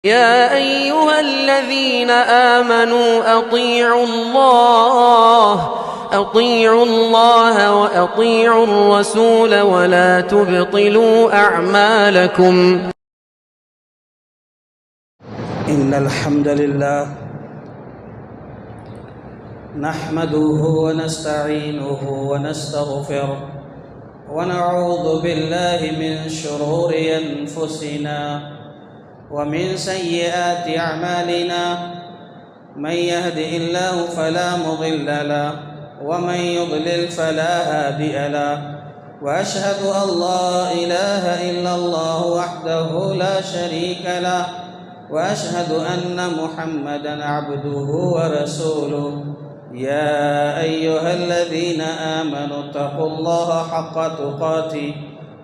يا أيها الذين آمنوا أطيعوا الله وأطيعوا الرسول ولا تبطلوا أعمالكم. إن الحمد لله نحمده ونستعينه ونستغفره ونعوذ بالله من شرور أنفسنا ومن سيئات أعمالنا. من يهده الله فلا مضل له ومن يضلل فلا هادي له. وأشهد أن لا إله إلا الله وحده لا شريك له وأشهد أن محمدًا عبده ورسوله. يا أيها الذين آمنوا اتقوا الله حق تقاته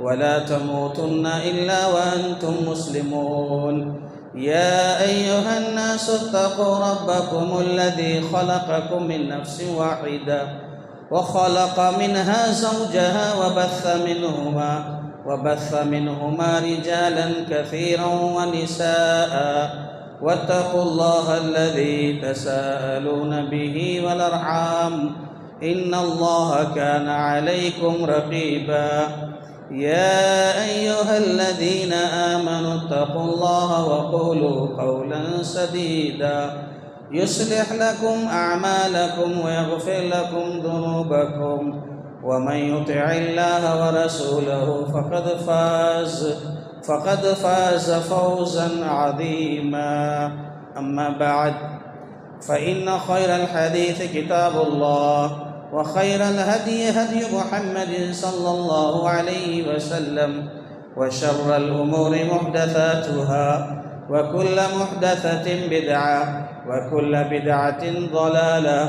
ولا تموتن إلا وأنتم مسلمون. يا أيها الناس اتقوا ربكم الذي خلقكم من نفس واحدة وخلق منها زوجها وبث منهما رجالا كثيرا ونساء. واتقوا الله الذي تساءلون به والأرحام إن الله كان عليكم رقيبا. يا أيها الذين آمنوا اتقوا الله وقولوا قولا سديدا يصلح لكم أعمالكم ويغفر لكم ذنوبكم ومن يطع الله ورسوله فقد فاز فوزا عظيما. أما بعد فإن خير الحديث كتاب الله وخير الهدي هدي محمد صلى الله عليه وسلم وشر الأمور محدثاتها وكل محدثة بدعة وكل بدعة ضلالة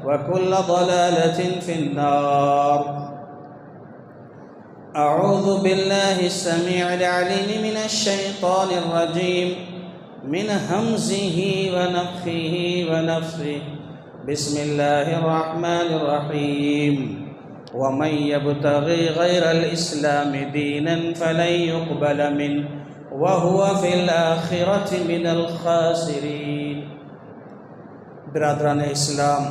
وكل ضلالة في النار. أعوذ بالله السميع العليم من الشيطان الرجيم من همزه ونفخه ونفثه. بسم الله الرحمن الرحيم. ومن يبتغي غير الإسلام دينا فلن يقبل منه وهو في الآخرة من الخاسرين. برادران اسلام،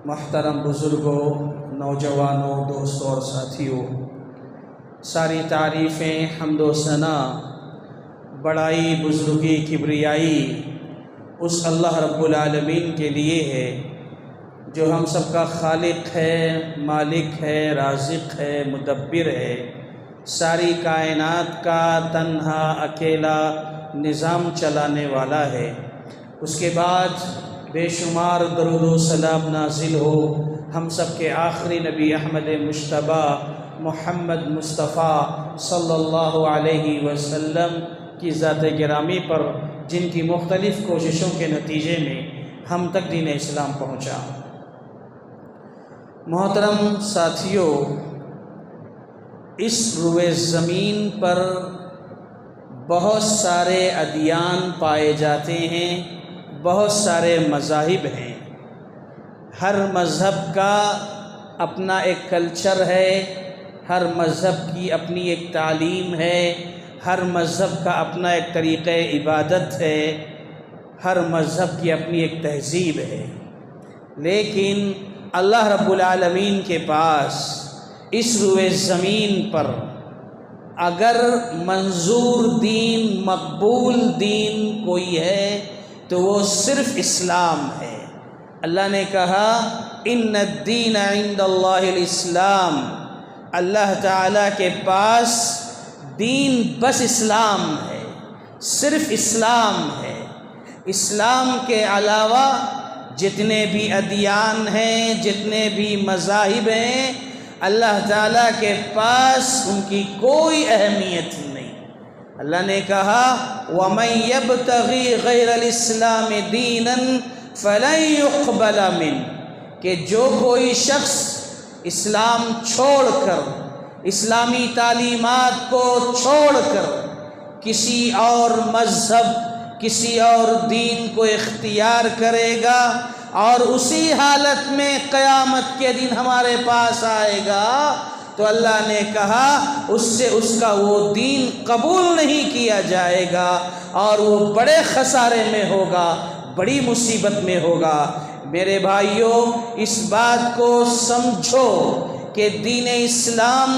محترم بزرگوں، نوجوانوں، دوستوں اور ساتھیوں، ساری تعریفیں، حمد و ثنا، بڑائی، بزرگی، کبریائی اس اللہ رب العالمین کے لیے ہے جو ہم سب کا خالق ہے، مالک ہے، رازق ہے، مدبر ہے، ساری کائنات کا تنہا اکیلا نظام چلانے والا ہے۔ اس کے بعد بے شمار درود و سلام نازل ہو ہم سب کے آخری نبی احمد مجتبیٰ محمد مصطفیٰ صلی اللہ علیہ وسلم کی ذات گرامی پر، جن کی مختلف کوششوں کے نتیجے میں ہم تک دین اسلام پہنچا۔ محترم ساتھیوں، اس روئے زمین پر بہت سارے ادیان پائے جاتے ہیں، بہت سارے مذاہب ہیں۔ ہر مذہب کا اپنا ایک کلچر ہے، ہر مذہب کی اپنی ایک تعلیم ہے، ہر مذہب کا اپنا ایک طریقہ عبادت ہے، ہر مذہب کی اپنی ایک تہذیب ہے۔ لیکن اللہ رب العالمین کے پاس اس روئے زمین پر اگر منظور دین، مقبول دین کوئی ہے تو وہ صرف اسلام ہے۔ اللہ نے کہا ان الدین عند اللہ الاسلام، اللہ تعالیٰ کے پاس دین بس اسلام ہے، صرف اسلام ہے۔ اسلام کے علاوہ جتنے بھی ادیان ہیں، جتنے بھی مذاہب ہیں، اللہ تعالیٰ کے پاس ان کی کوئی اہمیت نہیں۔ اللہ نے کہا وَمَن يَبْتَغِي غَيْرَ الْإِسْلَامِ دِينًا فَلَن يُقْبَلَ مِنْهُ، کہ جو کوئی شخص اسلام چھوڑ کر، اسلامی تعلیمات کو چھوڑ کر کسی اور مذہب، کسی اور دین کو اختیار کرے گا اور اسی حالت میں قیامت کے دن ہمارے پاس آئے گا تو اللہ نے کہا اس سے اس کا وہ دین قبول نہیں کیا جائے گا اور وہ بڑے خسارے میں ہوگا، بڑی مصیبت میں ہوگا۔ میرے بھائیوں، اس بات کو سمجھو کہ دین اسلام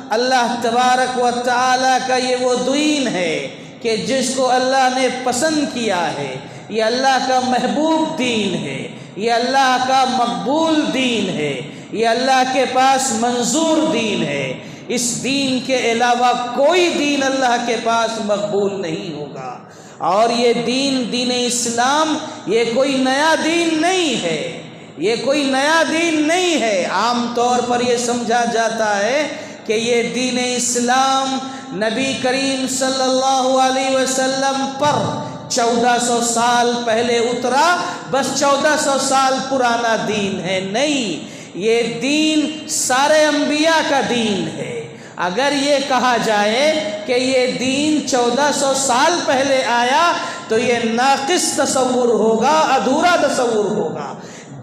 اللہ تبارک و تعالیٰ کا یہ وہ دین ہے کہ جس کو اللہ نے پسند کیا ہے، یہ اللہ کا محبوب دین ہے، یہ اللہ کا مقبول دین ہے، یہ اللہ کے پاس منظور دین ہے۔ اس دین کے علاوہ کوئی دین اللہ کے پاس مقبول نہیں ہوگا۔ اور یہ دین اسلام یہ کوئی نیا دین نہیں ہے، یہ کوئی نیا دین نہیں ہے۔ عام طور پر یہ سمجھا جاتا ہے کہ یہ دین اسلام نبی کریم صلی اللہ علیہ وسلم پر 1400 سال پہلے اترا، بس 1400 سال پرانا دین ہے۔ نہیں، یہ دین سارے انبیاء کا دین ہے۔ اگر یہ کہا جائے کہ یہ دین 1400 سال پہلے آیا تو یہ ناقص تصور ہوگا، ادھورا تصور ہوگا۔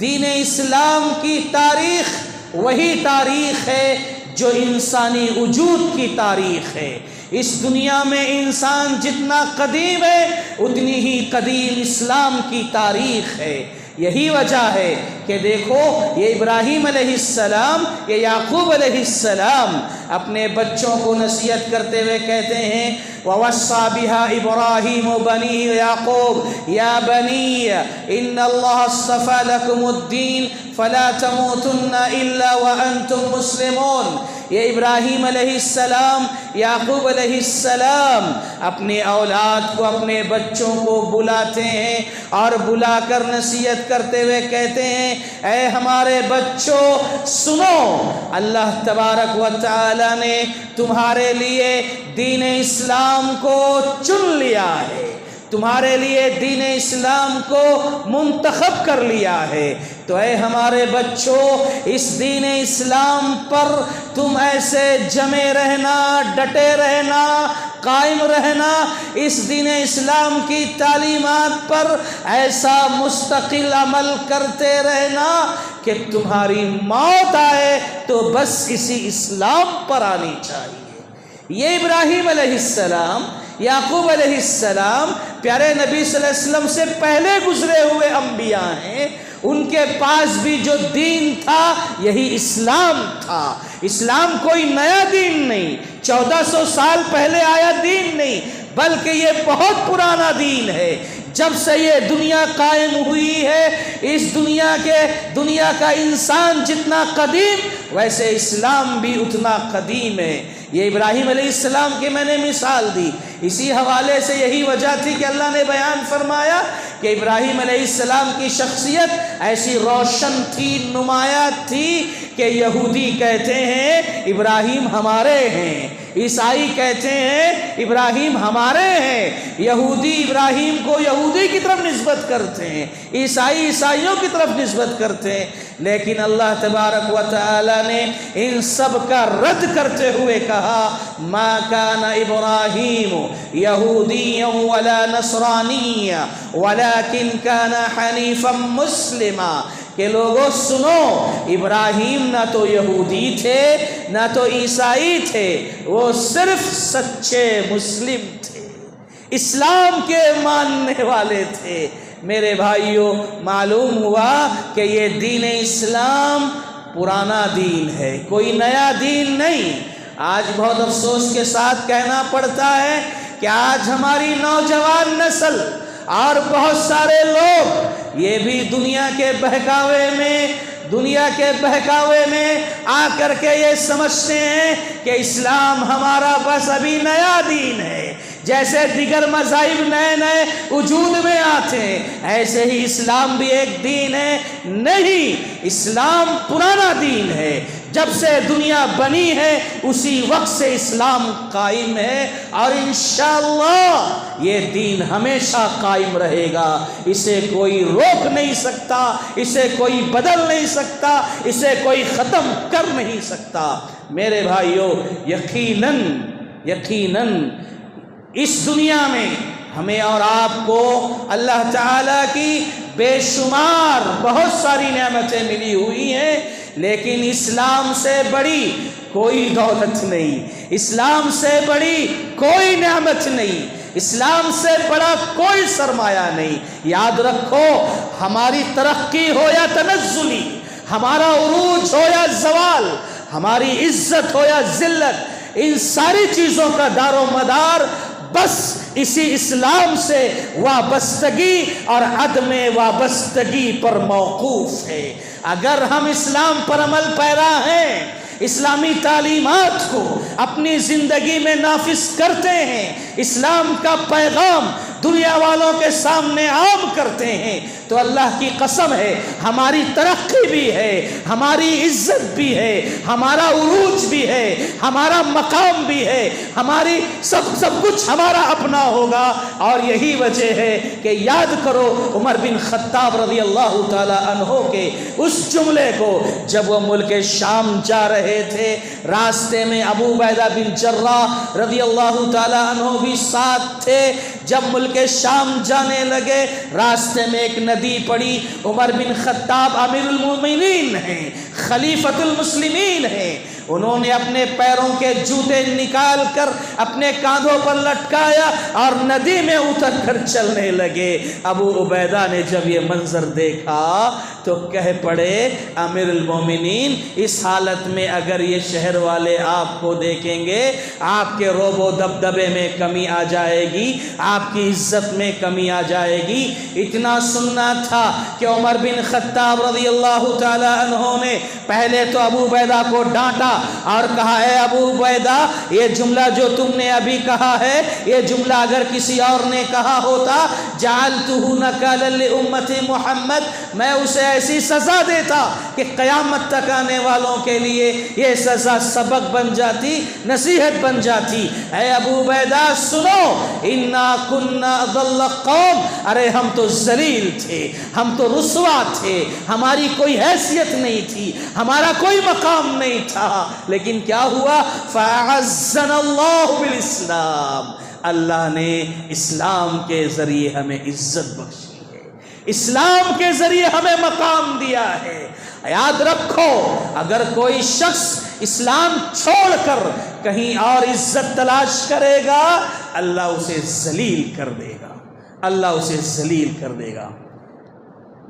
دین اسلام کی تاریخ وہی تاریخ ہے جو انسانی وجود کی تاریخ ہے۔ اس دنیا میں انسان جتنا قدیم ہے اتنی ہی قدیم اسلام کی تاریخ ہے۔ یہی وجہ ہے کہ دیکھو یہ ابراہیم علیہ السلام، یہ یعقوب علیہ السلام اپنے بچوں کو نصیحت کرتے ہوئے کہتے ہیں وَوَصَّى بِهَا إِبْرَاهِيمُ بَنِيهِ يَعْقُوبَ يَا بَنِيَّ إِنَّ اللَّهَ اصْطَفَى لَكُمُ الدِّينَ فَلَا تَمُوتُنَّ إِلَّا وَأَنْتُمْ مُسْلِمُونَ۔ یہ ابراہیم علیہ السلام، یعقوب علیہ السلام اپنے اولاد کو، اپنے بچوں کو بلاتے ہیں اور بلا کر نصیحت کرتے ہوئے کہتے ہیں اے ہمارے بچوں سنو، اللہ تبارک و تعالی نے تمہارے لیے دین اسلام کو چن لیا ہے، تمہارے لیے دین اسلام کو منتخب کر لیا ہے۔ تو اے ہمارے بچوں، اس دین اسلام پر تم ایسے جمے رہنا، ڈٹے رہنا، قائم رہنا، اس دین اسلام کی تعلیمات پر ایسا مستقل عمل کرتے رہنا کہ تمہاری موت آئے تو بس اسی اسلام پر آنی چاہیے۔ یہ ابراہیم علیہ السلام، یعقوب علیہ السلام پیارے نبی صلی اللہ علیہ وسلم سے پہلے گزرے ہوئے انبیاء ہیں۔ ان کے پاس بھی جو دین تھا یہی اسلام تھا۔ اسلام کوئی نیا دین نہیں، 1400 سال پہلے آیا دین نہیں، بلکہ یہ بہت پرانا دین ہے۔ جب سے یہ دنیا قائم ہوئی ہے، اس دنیا کا انسان جتنا قدیم ویسے اسلام بھی اتنا قدیم ہے۔ یہ ابراہیم علیہ السلام کی میں نے مثال دی، اسی حوالے سے یہی وجہ تھی کہ اللہ نے بیان فرمایا کہ ابراہیم علیہ السلام کی شخصیت ایسی روشن تھی، نمایاں تھی کہ یہودی کہتے ہیں ابراہیم ہمارے ہیں، عیسائی کہتے ہیں ابراہیم ہمارے ہیں۔ یہودی ابراہیم کو یہودی کی طرف نسبت کرتے ہیں، عیسائی عیسائیوں کی طرف نسبت کرتے ہیں، لیکن اللہ تبارک و تعالی نے ان سب کا رد کرتے ہوئے کہا ما کان ابراہیم یہودیا ولا نصرانیا ولکن کان حنیفا مسلما، کہ لوگوں سنو، ابراہیم نہ تو یہودی تھے نہ تو عیسائی تھے، وہ صرف سچے مسلم تھے، اسلام کے ماننے والے تھے۔ میرے بھائیوں، معلوم ہوا کہ یہ دین اسلام پرانا دین ہے، کوئی نیا دین نہیں۔ آج بہت افسوس کے ساتھ کہنا پڑتا ہے کہ آج ہماری نوجوان نسل اور بہت سارے لوگ یہ بھی دنیا کے بہکاوے میں آ کر کے یہ سمجھتے ہیں کہ اسلام ہمارا بس ابھی نیا دین ہے، جیسے دیگر مذاہب نئے نئے وجود میں آتے ہیں ایسے ہی اسلام بھی ایک دین ہے۔ نہیں، اسلام پرانا دین ہے، جب سے دنیا بنی ہے اسی وقت سے اسلام قائم ہے، اور انشاءاللہ یہ دین ہمیشہ قائم رہے گا، اسے کوئی روک نہیں سکتا، اسے کوئی بدل نہیں سکتا، اسے کوئی ختم کر نہیں سکتا۔ میرے بھائیوں، یقیناً اس دنیا میں ہمیں اور آپ کو اللہ تعالیٰ کی بے شمار بہت ساری نعمتیں ملی ہوئی ہیں، لیکن اسلام سے بڑی کوئی دولت نہیں، اسلام سے بڑی کوئی نعمت نہیں، اسلام سے بڑا کوئی سرمایہ نہیں۔ یاد رکھو، ہماری ترقی ہو یا تنزلی، ہمارا عروج ہو یا زوال، ہماری عزت ہو یا ذلت، ان ساری چیزوں کا دار و مدار بس اسی اسلام سے وابستگی اور عدم وابستگی پر موقوف ہے۔ اگر ہم اسلام پر عمل پیرا ہیں، اسلامی تعلیمات کو اپنی زندگی میں نافذ کرتے ہیں، اسلام کا پیغام دنیا والوں کے سامنے عام کرتے ہیں، تو اللہ کی قسم ہے ہماری ترقی بھی ہے، ہماری عزت بھی ہے، ہمارا عروج بھی ہے، ہمارا مقام بھی ہے، ہماری سب کچھ ہمارا اپنا ہوگا۔ اور یہی وجہ ہے کہ یاد کرو عمر بن خطاب رضی اللہ تعالی عنہ کے اس جملے کو، جب وہ ملک شام جا رہے تھے، راستے میں ابو عبیدہ بن جراح رضی اللہ تعالی عنہ بھی ساتھ تھے۔ جب ملک شام جانے لگے، راستے میں ایک ندی پڑی۔ عمر بن خطاب امیر المومنین ہیں، خلیفۃ المسلمین ہیں، انہوں نے اپنے پیروں کے جوتے نکال کر اپنے کاندھوں پر لٹکایا اور ندی میں اتر کر چلنے لگے۔ ابو عبیدہ نے جب یہ منظر دیکھا تو کہہ پڑے، امیر المومنین، اس حالت میں اگر یہ شہر والے آپ کو دیکھیں گے، آپ کے روب و دبدبے میں کمی آ جائے گی، آپ کی عزت میں کمی آ جائے گی۔ اتنا سننا تھا کہ عمر بن خطاب رضی اللہ تعالی عنہ نے پہلے تو ابو عبیدہ کو ڈانٹا اور کہا، اے ابو عبیدہ، یہ جملہ جو تم نے ابھی کہا ہے، یہ جملہ اگر کسی اور نے کہا ہوتا، جعلتہ نکالا لامت محمد، میں اسے ایسی سزا دیتا کہ قیامت تک آنے والوں کے لیے یہ سزا سبق بن جاتی، نصیحت بن جاتی۔ اے ابو عبیدہ سنو، انا کنا اضل قوم، ارے ہم تو ذلیل تھے، ہم تو رسوا تھے، ہماری کوئی حیثیت نہیں تھی، ہمارا کوئی مقام نہیں تھا، لیکن کیا ہوا؟ فَأَعَزَّنَا اللَّهُ بِالْإِسْلَامِ، اللہ نے اسلام کے ذریعے ہمیں عزت بخشی ہے، اسلام کے ذریعے ہمیں مقام دیا ہے۔ یاد رکھو، اگر کوئی شخص اسلام چھوڑ کر کہیں اور عزت تلاش کرے گا، اللہ اسے ذلیل کر دے گا، اللہ اسے ذلیل کر دے گا۔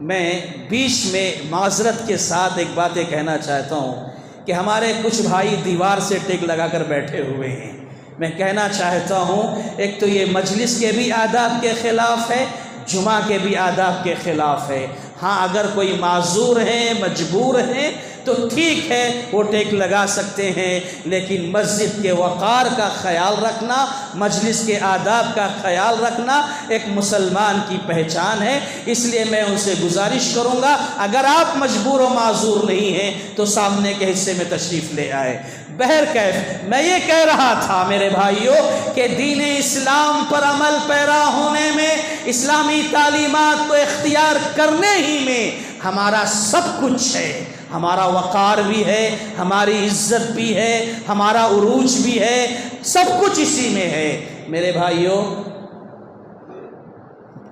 میں بیچ میں معذرت کے ساتھ ایک باتیں کہنا چاہتا ہوں کہ ہمارے کچھ بھائی دیوار سے ٹیک لگا کر بیٹھے ہوئے ہیں۔ میں کہنا چاہتا ہوں، ایک تو یہ مجلس کے بھی آداب کے خلاف ہے، جمعہ کے بھی آداب کے خلاف ہے۔ ہاں، اگر کوئی معذور ہیں، مجبور ہیں، تو ٹھیک ہے، وہ ٹیک لگا سکتے ہیں، لیکن مسجد کے وقار کا خیال رکھنا، مجلس کے آداب کا خیال رکھنا ایک مسلمان کی پہچان ہے۔ اس لیے میں ان سے گزارش کروں گا، اگر آپ مجبور و معذور نہیں ہیں تو سامنے کے حصے میں تشریف لے آئے۔ بہرکیف میں یہ کہہ رہا تھا میرے بھائیوں کہ دین اسلام پر عمل پیرا ہونے میں، اسلامی تعلیمات کو اختیار کرنے ہی میں ہمارا سب کچھ ہے، ہمارا وقار بھی ہے، ہماری عزت بھی ہے، ہمارا عروج بھی ہے، سب کچھ اسی میں ہے۔ میرے بھائیوں،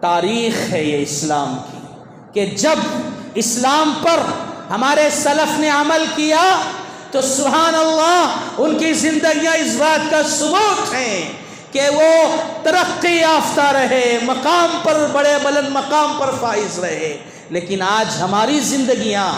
تاریخ ہے یہ اسلام کی کہ جب اسلام پر ہمارے سلف نے عمل کیا تو سبحان اللہ، ان کی زندگیاں اس بات کا ثبوت ہیں کہ وہ ترقی یافتہ رہے، مقام پر، بڑے بلند مقام پر فائز رہے۔ لیکن آج ہماری زندگیاں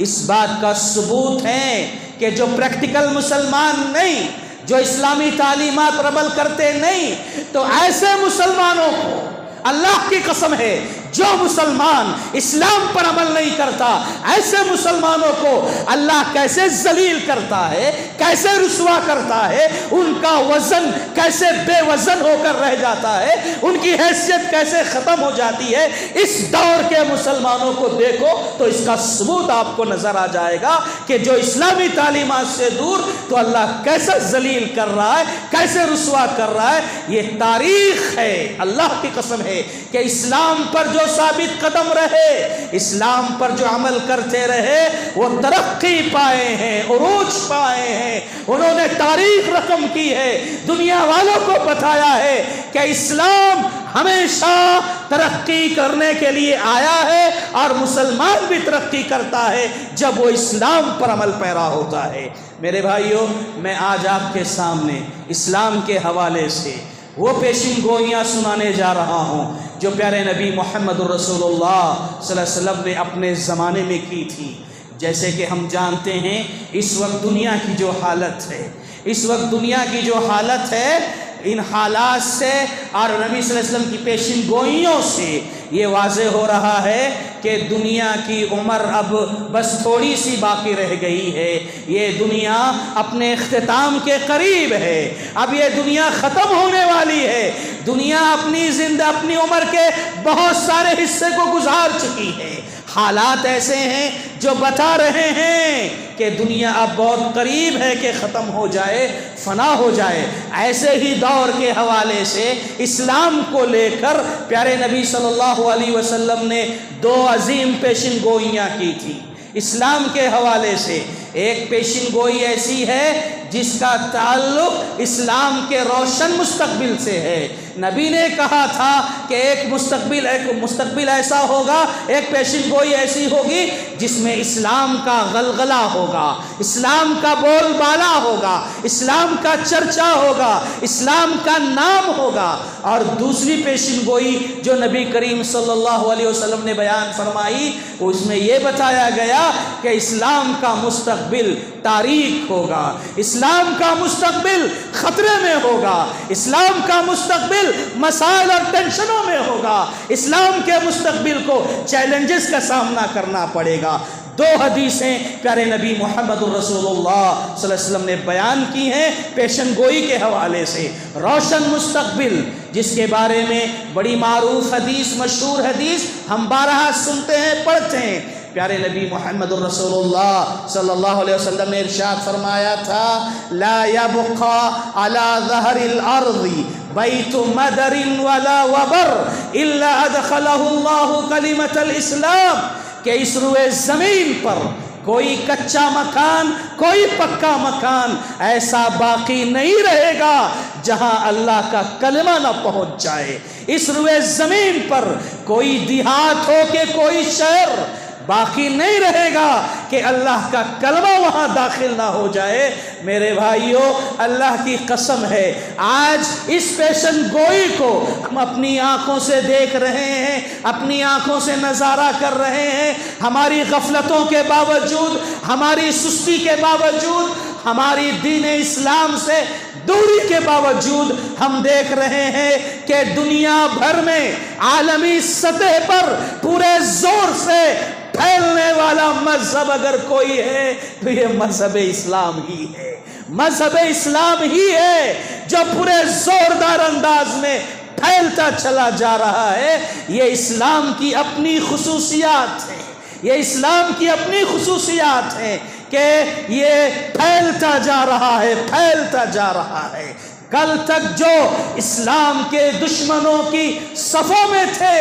اس بات کا ثبوت ہیں کہ جو پریکٹیکل مسلمان نہیں، جو اسلامی تعلیمات پر عمل کرتے نہیں، تو ایسے مسلمانوں کو اللہ کی قسم ہے، جو مسلمان اسلام پر عمل نہیں کرتا، ایسے مسلمانوں کو اللہ کیسے ذلیل کرتا ہے، کیسے رسوا کرتا ہے، ان کا وزن کیسے بے وزن ہو کر رہ جاتا ہے، ان کی حیثیت کیسے ختم ہو جاتی ہے۔ اس دور کے مسلمانوں کو دیکھو تو اس کا ثبوت آپ کو نظر آ جائے گا کہ جو اسلامی تعلیمات سے دور، تو اللہ کیسے ذلیل کر رہا ہے، کیسے رسوا کر رہا ہے۔ یہ تاریخ ہے، اللہ کی قسم ہے کہ اسلام پر جو ثابت قدم رہے، اسلام پر جو عمل کرتے رہے، وہ ترقی پائے ہیں، عروج پائے ہیں، انہوں نے تاریخ رقم کی ہے، دنیا والوں کو بتایا ہے کہ اسلام ہمیشہ ترقی کرنے کے لیے آیا ہے، اور مسلمان بھی ترقی کرتا ہے جب وہ اسلام پر عمل پیرا ہوتا ہے۔ میرے بھائیوں، میں آج آپ کے سامنے اسلام کے حوالے سے وہ پیشین گوئیاں سنانے جا رہا ہوں جو پیارے نبی محمد الرسول اللہ صلی اللہ علیہ وسلم نے اپنے زمانے میں کی تھی۔ جیسے کہ ہم جانتے ہیں اس وقت دنیا کی جو حالت ہے، اس وقت دنیا کی جو حالت ہے، ان حالات سے اور نبی صلی اللہ علیہ وسلم کی پیشین گوئیوں سے یہ واضح ہو رہا ہے کہ دنیا کی عمر اب بس تھوڑی سی باقی رہ گئی ہے، یہ دنیا اپنے اختتام کے قریب ہے، اب یہ دنیا ختم ہونے والی ہے، دنیا اپنی عمر کے بہت سارے حصے کو گزار چکی ہے۔ حالات ایسے ہیں جو بتا رہے ہیں کہ دنیا اب بہت قریب ہے کہ ختم ہو جائے، فنا ہو جائے۔ ایسے ہی دور کے حوالے سے اسلام کو لے کر پیارے نبی صلی اللہ علیہ وسلم نے دو عظیم پیشین گوئیاں کی تھی اسلام کے حوالے سے۔ ایک پیشین گوئی ایسی ہے جس کا تعلق اسلام کے روشن مستقبل سے ہے۔ نبی نے کہا تھا کہ ایک مستقبل ایسا ہوگا، ایک پیشین گوئی ایسی ہوگی جس میں اسلام کا غلغلہ ہوگا، اسلام کا بول بالا ہوگا، اسلام کا چرچا ہوگا، اسلام کا نام ہوگا۔ اور دوسری پیشین گوئی جو نبی کریم صلی اللہ علیہ وسلم نے بیان فرمائی، اس میں یہ بتایا گیا کہ اسلام کا مستقبل تاریک ہوگا، اسلام کا مستقبل خطرے میں ہوگا، اسلام کا مستقبل مسائل اور ٹینشنوں میں ہوگا، اسلام کے مستقبل کو چیلنجز کا سامنا کرنا پڑے گا۔ دو حدیثیں پیارے نبی محمد الرسول اللہ صلی اللہ علیہ وسلم نے بیان کی ہیں پیشن گوئی کے حوالے سے۔ روشن مستقبل جس کے بارے میں بڑی معروف حدیث، مشہور حدیث ہم بارہا سنتے ہیں، پڑھتے ہیں۔ پیارے نبی محمد الرسول اللہ صلی اللہ علیہ وسلم نے ارشاد فرمایا تھا، لا يبقى على ظهر الارض بیت مدر ولا وبر الا ادخله الله کلمۃ الاسلام، کہ اس روئے زمین پر کوئی کچا مکان، کوئی پکا مکان ایسا باقی نہیں رہے گا جہاں اللہ کا کلمہ نہ پہنچ جائے۔ اس روئے زمین پر کوئی دیہات ہو کے کوئی شہر باقی نہیں رہے گا کہ اللہ کا کلمہ وہاں داخل نہ ہو جائے۔ میرے بھائیوں، اللہ کی قسم ہے، آج اس پیشن گوئی کو ہم اپنی آنکھوں سے دیکھ رہے ہیں، اپنی آنکھوں سے نظارہ کر رہے ہیں۔ ہماری غفلتوں کے باوجود، ہماری سستی کے باوجود، ہماری دین اسلام سے دوری کے باوجود ہم دیکھ رہے ہیں کہ دنیا بھر میں عالمی سطح پر پورے زور سے پھیلنے والا مذہب اگر کوئی ہے تو یہ مذہب اسلام ہی ہے۔ مذہب اسلام ہی ہے جو پورے زوردار انداز میں پھیلتا چلا جا رہا ہے۔ یہ اسلام کی اپنی خصوصیات ہیں، یہ اسلام کی اپنی خصوصیات ہیں کہ یہ پھیلتا جا رہا ہے، پھیلتا جا رہا ہے۔ کل تک جو اسلام کے دشمنوں کی صفوں میں تھے،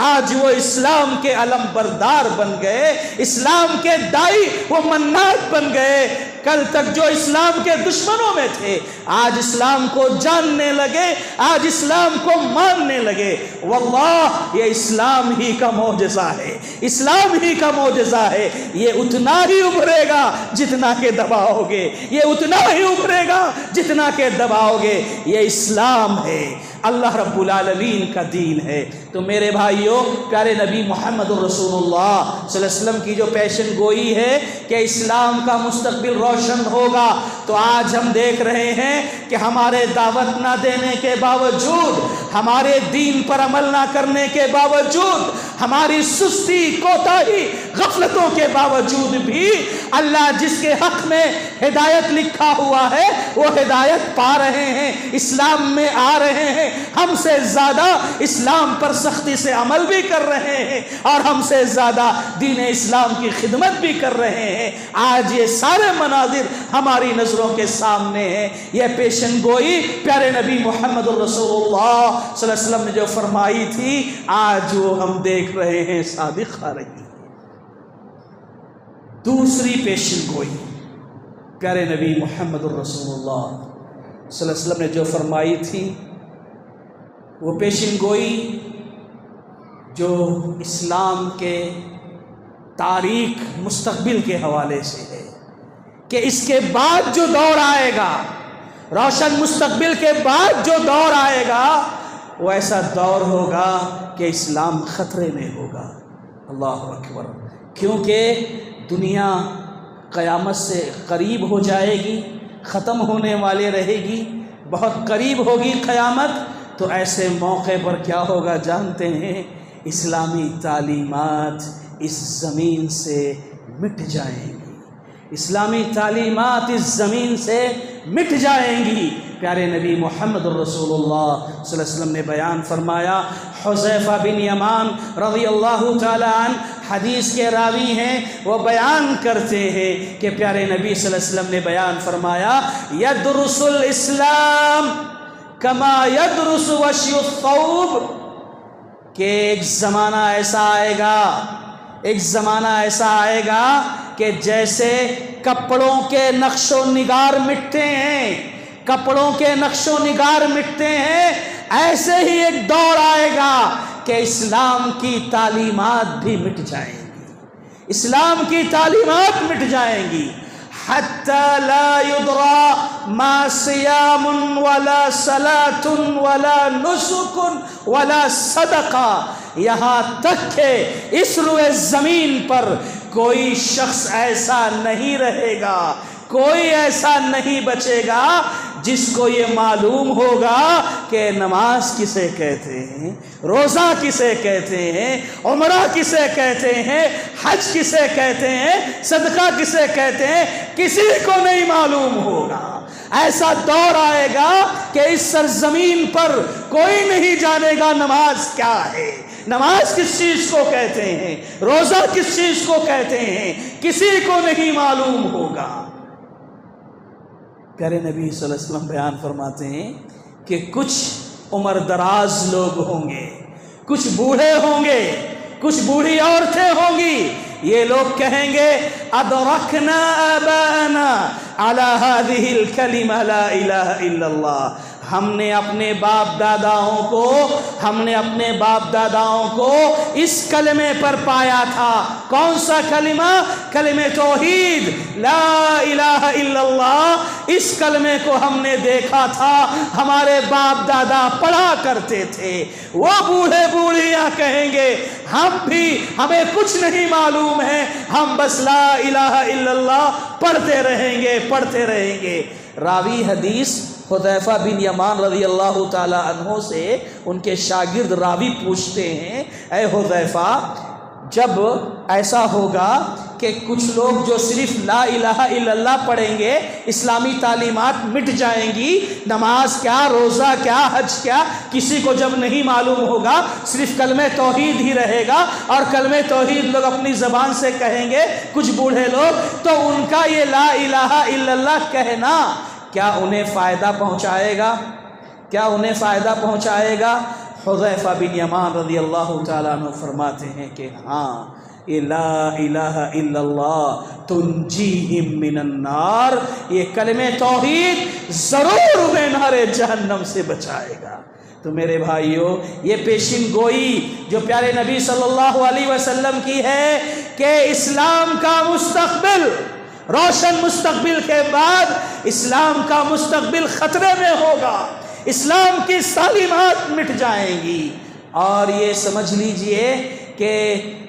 آج وہ اسلام کے علم بردار بن گئے، اسلام کے دائی وہ منات بن گئے۔ کل تک جو اسلام کے دشمنوں میں تھے، آج اسلام کو جاننے لگے، آج اسلام کو ماننے لگے۔ واللہ یہ اسلام ہی کا معجزہ ہے، اسلام ہی کا معجزہ ہے۔ یہ اتنا ہی ابھرے گا جتنا کہ دباؤ گے، یہ اتنا ہی ابھرے گا جتنا کہ دباؤ گے۔ یہ اسلام ہے، اللہ رب العالمین کا دین ہے۔ تو میرے بھائیوں، پیارے نبی محمد الرسول اللہ صلی اللہ علیہ وسلم کی جو پیشن گوئی ہے کہ اسلام کا مستقبل روشن ہوگا، تو آج ہم دیکھ رہے ہیں کہ ہمارے دعوت نہ دینے کے باوجود، ہمارے دین پر عمل نہ کرنے کے باوجود، ہماری سستی، کوتاہی، غفلتوں کے باوجود بھی اللہ جس کے حق میں ہدایت لکھا ہوا ہے وہ ہدایت پا رہے ہیں، اسلام میں آ رہے ہیں، ہم سے زیادہ اسلام پر سختی سے عمل بھی کر رہے ہیں اور ہم سے زیادہ دین اسلام کی خدمت بھی کر رہے ہیں۔ آج یہ سارے مناظر ہماری نظروں کے سامنے ہیں۔ یہ پیشن گوئی پیارے نبی محمد الرسول اللہ صلی اللہ علیہ وسلم نے جو فرمائی تھی، آج وہ ہم دیکھ رہے ہیں صادق آ رہی ہے۔ دوسری پیشن گوئی پیارے نبی محمد الرسول اللہ صلی اللہ علیہ وسلم نے جو فرمائی تھی، وہ پیشن گوئی جو اسلام کے تاریخ مستقبل کے حوالے سے ہے کہ اس کے بعد جو دور آئے گا، روشن مستقبل کے بعد جو دور آئے گا، وہ ایسا دور ہوگا کہ اسلام خطرے میں ہوگا۔ اللہ اکبر۔ کیونکہ دنیا قیامت سے قریب ہو جائے گی، ختم ہونے والے رہے گی، بہت قریب ہوگی قیامت۔ تو ایسے موقع پر کیا ہوگا جانتے ہیں؟ اسلامی تعلیمات اس زمین سے مٹ جائیں گی، اسلامی تعلیمات اس زمین سے مٹ جائیں گی۔ پیارے نبی محمد الرسول اللہ صلی اللہ علیہ وسلم نے بیان فرمایا، حذیفہ بن یمان رضی اللہ تعالی عنہ حدیث کے راوی ہیں، وہ بیان کرتے ہیں کہ پیارے نبی صلی اللہ علیہ وسلم نے بیان فرمایا، یدرس الاسلام کما یدرس وشی الثوب، کہ ایک زمانہ ایسا آئے گا، ایک زمانہ ایسا آئے گا کہ جیسے کپڑوں کے نقش و نگار مٹتے ہیں، کپڑوں کے نقش و نگار مٹتے ہیں، ایسے ہی ایک دور آئے گا کہ اسلام کی تعلیمات بھی مٹ جائیں گی، اسلام کی تعلیمات مٹ جائیں گی۔ حتی لا یدری ما صیام ولا صلاۃ ولا نسک ولا صدقہ، یہاں تک کہ اس روئے زمین پر کوئی شخص ایسا نہیں رہے گا، کوئی ایسا نہیں بچے گا جس کو یہ معلوم ہوگا کہ نماز کسے کہتے ہیں، روزہ کسے کہتے ہیں، عمرہ کسے کہتے ہیں، حج کسے کہتے ہیں، صدقہ کسے کہتے ہیں، کسی کو نہیں معلوم ہوگا۔ ایسا دور آئے گا کہ اس سرزمین پر کوئی نہیں جانے گا نماز کیا ہے، نماز کس چیز کو کہتے ہیں، روزہ کس چیز کو کہتے ہیں، کسی کو نہیں معلوم ہوگا۔ پیارے نبی صلی اللہ علیہ وسلم بیان فرماتے ہیں کہ کچھ عمر دراز لوگ ہوں گے، کچھ بوڑھے ہوں گے، کچھ بوڑھی عورتیں ہوں گی، یہ لوگ کہیں گے ادرکنا آباءنا علی هذه الکلمہ لا الہ الا اللہ، ہم نے اپنے باپ داداؤں کو اس کلمے پر پایا تھا۔ کون سا کلمہ؟ کلمہ توحید، لا الہ الا اللہ۔ اس کلمے کو ہم نے دیکھا تھا، ہمارے باپ دادا پڑھا کرتے تھے۔ وہ بوڑھے بوڑھیاں کہیں گے ہمیں کچھ نہیں معلوم ہے، ہم بس لا الہ الا اللہ پڑھتے رہیں گے۔ راوی حدیث حذیفہ بن یمان رضی اللہ تعالی عنہ سے ان کے شاگرد راوی پوچھتے ہیں، اے حذیفہ، جب ایسا ہوگا کہ کچھ لوگ جو صرف لا الہ الا اللہ پڑھیں گے، اسلامی تعلیمات مٹ جائیں گی، نماز کیا، روزہ کیا، حج کیا، کسی کو جب نہیں معلوم ہوگا، صرف کلمہ توحید ہی رہے گا اور کلمہ توحید لوگ اپنی زبان سے کہیں گے کچھ بوڑھے لوگ، تو ان کا یہ لا الہ الا اللہ کہنا کیا انہیں فائدہ پہنچائے گا؟ کیا انہیں فائدہ پہنچائے گا؟ حذیفہ بن یمان رضی اللہ تعالیٰ عنہ فرماتے ہیں کہ ہاں، یہ لا الہ الا اللہ تنجیہم من النار، یہ کلمہ توحید ضرور انہیں نار جہنم سے بچائے گا۔ تو میرے بھائیوں، یہ پیشن گوئی جو پیارے نبی صلی اللہ علیہ وسلم کی ہے کہ اسلام کا مستقبل، روشن مستقبل کے بعد اسلام کا مستقبل خطرے میں ہوگا، اسلام کی تعلیمات مٹ جائیں گی۔ اور یہ سمجھ لیجئے کہ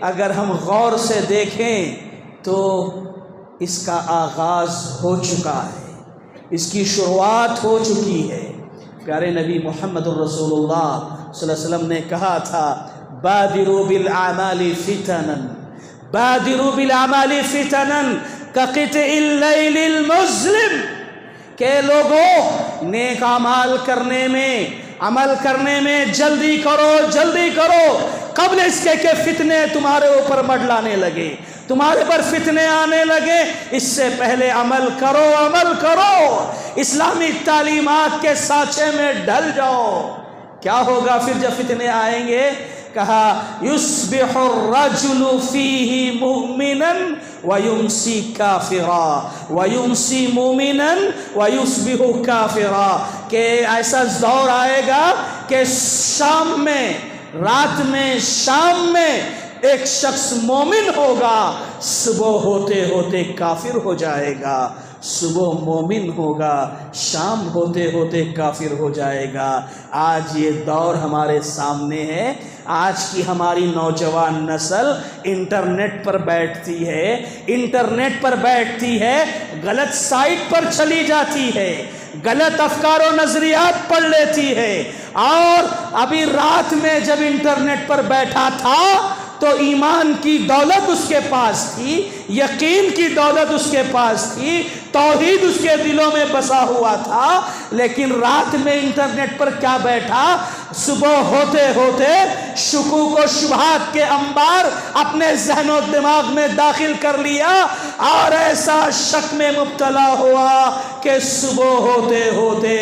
اگر ہم غور سے دیکھیں تو اس کا آغاز ہو چکا ہے، اس کی شروعات ہو چکی ہے۔ پیارے نبی محمد الرسول اللہ صلی اللہ علیہ وسلم نے کہا تھا، بادروا بالاعمال فتنا بادروا بالأعمال فتنا كقطع الليل المظلم، کہ لوگوں نیک اعمال کرنے میں، عمل کرنے میں جلدی کرو قبل اس کے کہ فتنے تمہارے اوپر مڈلانے لگے، تمہارے پر فتنے آنے لگے، اس سے پہلے عمل کرو، اسلامی تعلیمات کے سانچے میں ڈھل جاؤ۔ کیا ہوگا پھر جب فتنے آئیں گے؟ کہا یصبح الرجل فیہ مؤمنا ویمسی کافرا ویمسی مومنا ویصبح کافرا، کہ ایسا دور آئے گا کہ رات میں شام میں ایک شخص مومن ہوگا، صبح ہوتے ہوتے کافر ہو جائے گا، صبح مومن ہوگا، شام ہوتے ہوتے کافر ہو جائے گا۔ آج یہ دور ہمارے سامنے ہے۔ آج کی ہماری نوجوان نسل انٹرنیٹ پر بیٹھتی ہے، غلط سائٹ پر چلی جاتی ہے، غلط افکار و نظریات پڑھ لیتی ہے، اور ابھی رات میں جب انٹرنیٹ پر بیٹھا تھا تو ایمان کی دولت اس کے پاس تھی، یقین کی دولت اس کے پاس تھی، توحید اس کے دلوں میں بسا ہوا تھا، لیکن رات میں انٹرنیٹ پر کیا بیٹھا، صبح ہوتے ہوتے شکوک و شبہات کے انبار اپنے ذہن و دماغ میں داخل کر لیا، اور ایسا شک میں مبتلا ہوا کہ صبح ہوتے ہوتے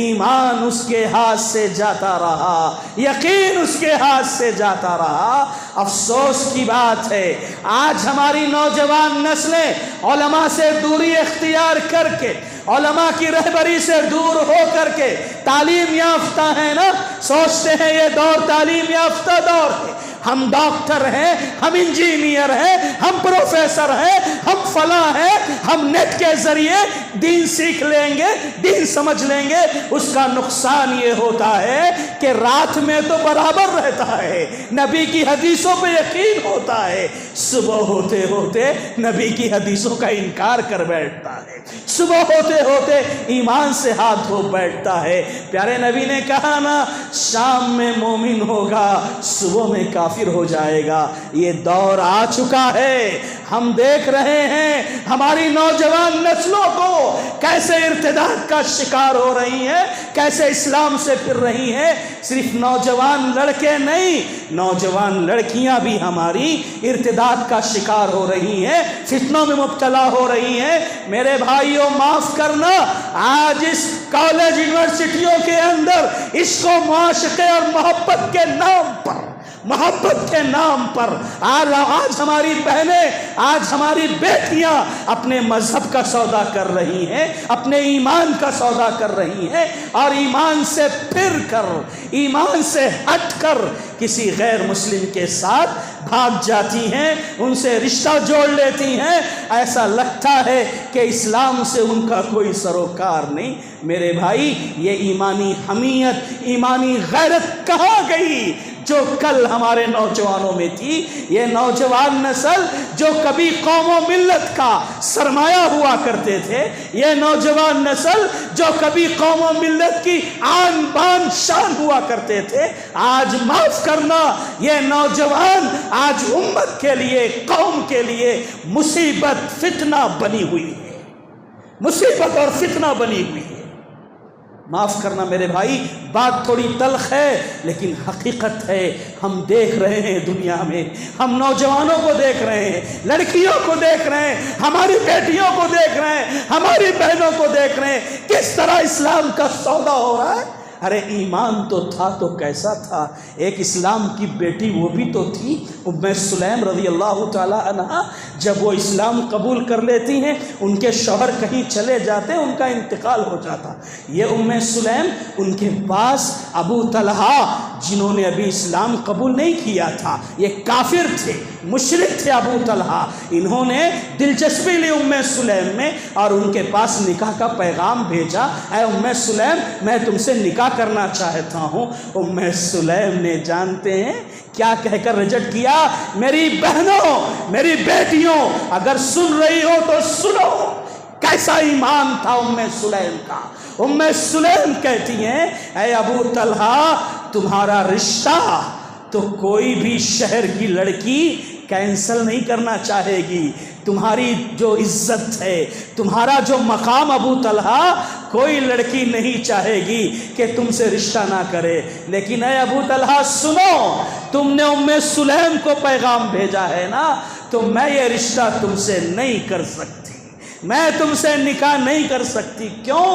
ایمان اس کے ہاتھ سے جاتا رہا، یقین اس کے ہاتھ سے جاتا رہا۔ افسوس کی بات ہے آج ہماری نوجوان نسلیں علماء سے دوری اختیار کر کے، علماء کی رہبری سے دور ہو کر کے تعلیم یافتہ ہیں نا، سوچتے ہیں یہ دور تعلیم یافتہ دور ہے، ہم ڈاکٹر ہیں، ہم انجینئر ہیں، ہم پروفیسر ہیں، ہم فلاں ہیں، ہم نیٹ کے ذریعے دین سیکھ لیں گے، دین سمجھ لیں گے۔ اس کا نقصان یہ ہوتا ہے کہ رات میں تو برابر رہتا ہے، نبی کی حدیثوں پہ یقین ہوتا ہے، صبح ہوتے ہوتے نبی کی حدیثوں کا انکار کر بیٹھتا ہے، صبح ہوتے ہوتے ایمان سے ہاتھ دھو بیٹھتا ہے۔ پیارے نبی نے کہا نا، شام میں مومن ہوگا، صبح میں کافر ہو جائے گا۔ یہ دور آ چکا ہے، ہم دیکھ رہے ہیں ہماری نوجوان نسلوں کو کیسے ارتداد کا شکار ہو رہی ہیں، کیسے اسلام سے پھر رہی ہیں۔ صرف نوجوان لڑکے نہیں، نوجوان لڑکیاں بھی ہماری ارتداد کا شکار ہو رہی ہیں، فتنوں میں مبتلا ہو رہی ہیں۔ میرے بھائیوں معاف کرنا، آج اس کالج یونیورسٹیوں کے اندر عشق و معاشقے اور محبت کے نام پر آج ہماری بہنیں، آج ہماری بیٹیاں اپنے مذہب کا سودا کر رہی ہیں، اپنے ایمان کا سودا کر رہی ہیں، اور ایمان سے پھر کر، ایمان سے ہٹ کر کسی غیر مسلم کے ساتھ بھاگ جاتی ہیں، ان سے رشتہ جوڑ لیتی ہیں۔ ایسا لگتا ہے کہ اسلام سے ان کا کوئی سروکار نہیں۔ میرے بھائی، یہ ایمانی حمیت، ایمانی غیرت کہاں گئی جو کل ہمارے نوجوانوں میں تھی؟ یہ نوجوان نسل جو کبھی قوم و ملت کا سرمایہ ہوا کرتے تھے، یہ نوجوان نسل جو کبھی قوم و ملت کی آن بان شان ہوا کرتے تھے، آج معاف کرنا، یہ نوجوان آج امت کے لیے، قوم کے لیے مصیبت، فتنہ بنی ہوئی ہے، مصیبت اور فتنہ بنی ہوئی ہے۔ معاف کرنا میرے بھائی، بات تھوڑی تلخ ہے لیکن حقیقت ہے۔ ہم دیکھ رہے ہیں دنیا میں، ہم نوجوانوں کو دیکھ رہے ہیں، لڑکیوں کو دیکھ رہے ہیں، ہماری بیٹیوں کو دیکھ رہے ہیں، ہماری بہنوں کو دیکھ رہے ہیں، کس طرح اسلام کا سودا ہو رہا ہے۔ ارے ایمان تو تھا تو کیسا تھا؟ ایک اسلام کی بیٹی وہ بھی تو تھی، ام سلیم رضی اللہ تعالی عنہ، جب وہ اسلام قبول کر لیتی ہیں، ان کے شوہر کہیں چلے جاتے، ان کا انتقال ہو جاتا، یہ ام سلیم، ان کے پاس ابو طلحہ جنہوں نے ابھی اسلام قبول نہیں کیا تھا، یہ کافر تھے، مشرک تھے ابو طلحہ، انہوں نے دلچسپی لی ام سلیم میں اور ان کے پاس نکاح کا پیغام بھیجا، اے ام سلیم میں تم سے نکاح کرنا چاہتا ہوں۔ ام سلیم نے جانتے ہیں کیا کہہ کر ریجیکٹ کیا؟ میری بہنوں، میری بیٹیوں، اگر سن رہی ہو تو سنو، کیسا ایمان تھا ام سلیم کا۔ ام سلیم کہتی ہیں، اے ابو طلحہ تمہارا رشتہ تو کوئی بھی شہر کی لڑکی کینسل نہیں کرنا چاہے گی. تمہاری جو عزت ہے، تمہارا جو مقام ابو طلحہ، کوئی لڑکی نہیں چاہے گی کہ تم سے رشتہ نہ کرے. لیکن اے ابو طلحہ سنو، تم نے ام سلیم کو پیغام بھیجا ہے نا، تو میں یہ رشتہ تم سے نہیں کر سکتی، میں تم سے نکاح نہیں کر سکتی. کیوں؟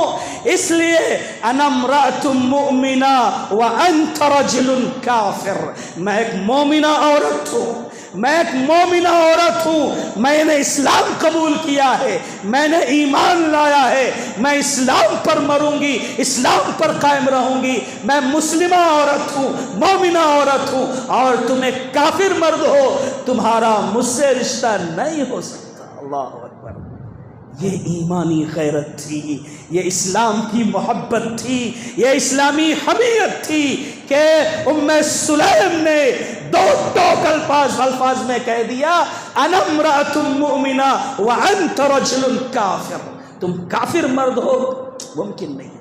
اس لیے انا امرأۃ مؤمنہ وانت رجل کافر. میں ایک مومنہ عورت ہوں، میں ایک مومنہ عورت ہوں، میں نے اسلام قبول کیا ہے، میں نے ایمان لایا ہے، میں اسلام پر مروں گی، اسلام پر قائم رہوں گی. میں مسلمہ عورت ہوں، مومنہ عورت ہوں، اور تم ایک کافر مرد ہو، تمہارا مجھ سے رشتہ نہیں ہو سکتا. اللہ اکبر. یہ ایمانی غیرت تھی، یہ اسلام کی محبت تھی، یہ اسلامی حمیت تھی کہ ام سلیم نے دو ٹوک الفاظ میں کہہ دیا انا امرأۃ مؤمنہ وانت رجل کافر. تم کافر مرد ہو، ممکن نہیں.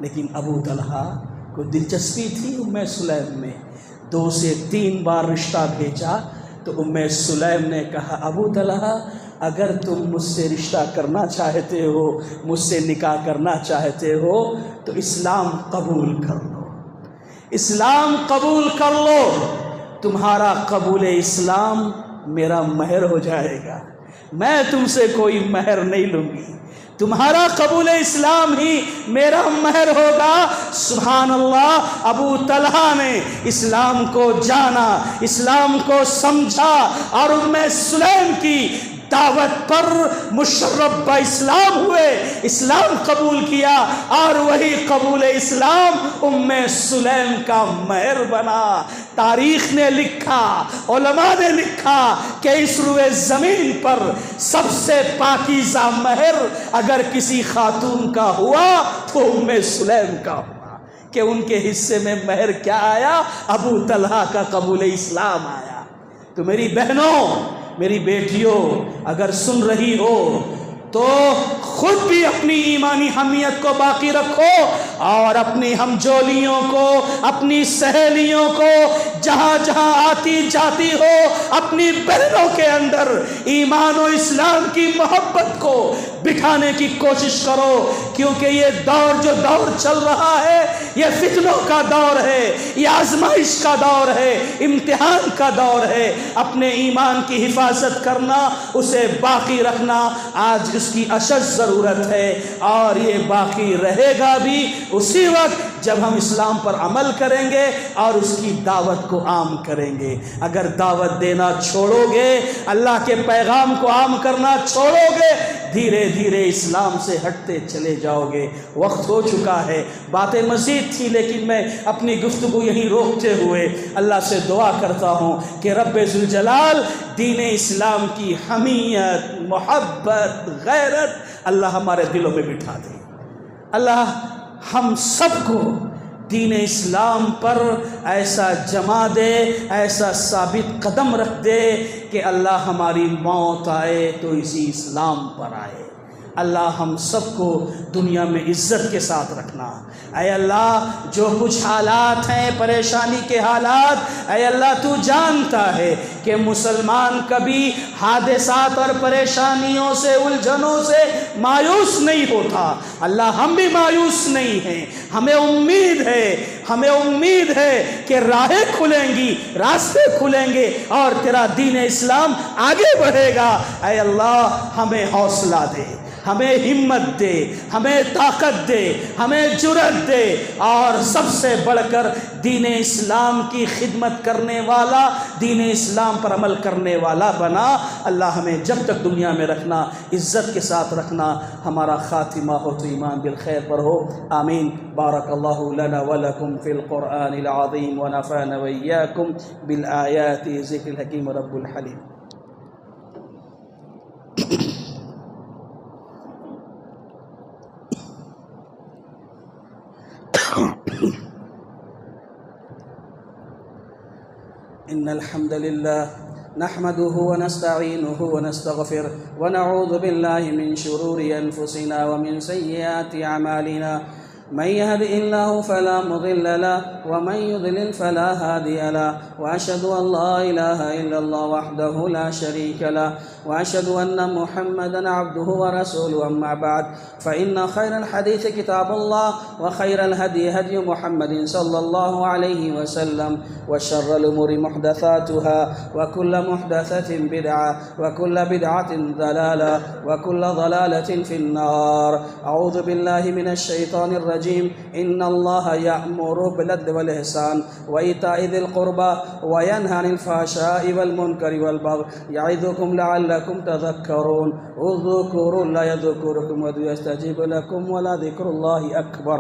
لیکن ابو طلحہ کو دلچسپی تھی ام سلیم میں. 2 سے 3 بار رشتہ بھیجا تو ام سلیم نے کہا ابو طلحہ اگر تم مجھ سے رشتہ کرنا چاہتے ہو، مجھ سے نکاح کرنا چاہتے ہو تو اسلام قبول کر لو، اسلام قبول کر لو. تمہارا قبول اسلام میرا مہر ہو جائے گا، میں تم سے کوئی مہر نہیں لوں گی، تمہارا قبول اسلام ہی میرا مہر ہوگا. سبحان اللہ. ابو طلحہ نے اسلام کو جانا، اسلام کو سمجھا، اور ام سلیم کی دعوت پر مشرف با اسلام ہوئے، اسلام قبول کیا، اور وہی قبول اسلام ام سلیم کا مہر بنا. تاریخ نے لکھا، علماء نے لکھا کہ اس روئے زمین پر سب سے پاکیزہ مہر اگر کسی خاتون کا ہوا تو ام سلیم کا ہوا. کہ ان کے حصے میں مہر کیا آیا؟ ابو طلحہ کا قبول اسلام آیا. تو میری بہنوں، میری بیٹیوں، اگر سن رہی ہو تو خود بھی اپنی ایمانی حمیت کو باقی رکھو، اور اپنی ہمجولیوں کو، اپنی سہیلیوں کو جہاں جہاں آتی جاتی ہو، اپنی بہنوں کے اندر ایمان و اسلام کی محبت کو بٹھانے کی کوشش کرو. کیونکہ یہ دور جو دور چل رہا ہے، یہ فتنوں کا دور ہے، یہ آزمائش کا دور ہے، امتحان کا دور ہے. اپنے ایمان کی حفاظت کرنا، اسے باقی رکھنا آج اس کی اشد ضرورت ہے، اور یہ باقی رہے گا بھی اسی وقت جب ہم اسلام پر عمل کریں گے اور اس کی دعوت کو عام کریں گے. اگر دعوت دینا چھوڑو گے، اللہ کے پیغام کو عام کرنا چھوڑو گے، دھیرے دھیرے اسلام سے ہٹتے چلے جاؤ گے. وقت ہو چکا ہے، باتیں مزید تھی، لیکن میں اپنی گفتگو یہیں روکتے ہوئے اللہ سے دعا کرتا ہوں کہ رب ذوالجلال دین اسلام کی حمیت، محبت، غیرت اللہ ہمارے دلوں میں بٹھا دے. اللہ ہم سب کو دین اسلام پر ایسا جما دے، ایسا ثابت قدم رکھ دے کہ اللہ ہماری موت آئے تو اسی اسلام پر آئے. اللہ ہم سب کو دنیا میں عزت کے ساتھ رکھنا. اے اللہ جو کچھ حالات ہیں، پریشانی کے حالات، اے اللہ تو جانتا ہے کہ مسلمان کبھی حادثات اور پریشانیوں سے، الجھنوں سے مایوس نہیں ہوتا. اللہ ہم بھی مایوس نہیں ہیں، ہمیں امید ہے، ہمیں امید ہے کہ راہیں کھلیں گی، راستے کھلیں گے، اور تیرا دین اسلام آگے بڑھے گا. اے اللہ ہمیں حوصلہ دے، ہمیں ہمت دے، ہمیں طاقت دے، ہمیں جرأت دے، اور سب سے بڑھ کر دین اسلام کی خدمت کرنے والا، دین اسلام پر عمل کرنے والا بنا. اللہ ہمیں جب تک دنیا میں رکھنا، عزت کے ساتھ رکھنا. ہمارا خاتمہ ہو تو ایمان بالخیر پر ہو. آمین. بارک اللہ لنا ولکم فی القرآن العظیم ونفعنا وإیاکم بالآیات ذکر الحکیم رب الحلیم. إن الحمد لله نحمده ونستعينه ونستغفره ونعوذ بالله من شرور أنفسنا ومن سيئات أعمالنا من يهد الله فلا مضل له ومن يضلل فلا هادي له وأشهد أن لا إله إلا الله وحده لا شريك له وأشهد أن محمدا عبده ورسوله. أما بعد فإن خير الحديث كتاب الله وخير الهدي هدي محمد صلى الله عليه وسلم وشر الأمور محدثاتها وكل محدثة بدعة وكل بدعة ضلالة وكل ضلالة في النار. أعوذ بالله من الشيطان الرجيم. إن الله يأمر بالعدل والإحسان وإيتاء ذي القربى وينهى عن الفحشاء والمنكر والبغي يعظكم لعلكم تذكرون. اذكروا الله يذكركم ويستجيب لكم ولذكر الله أكبر.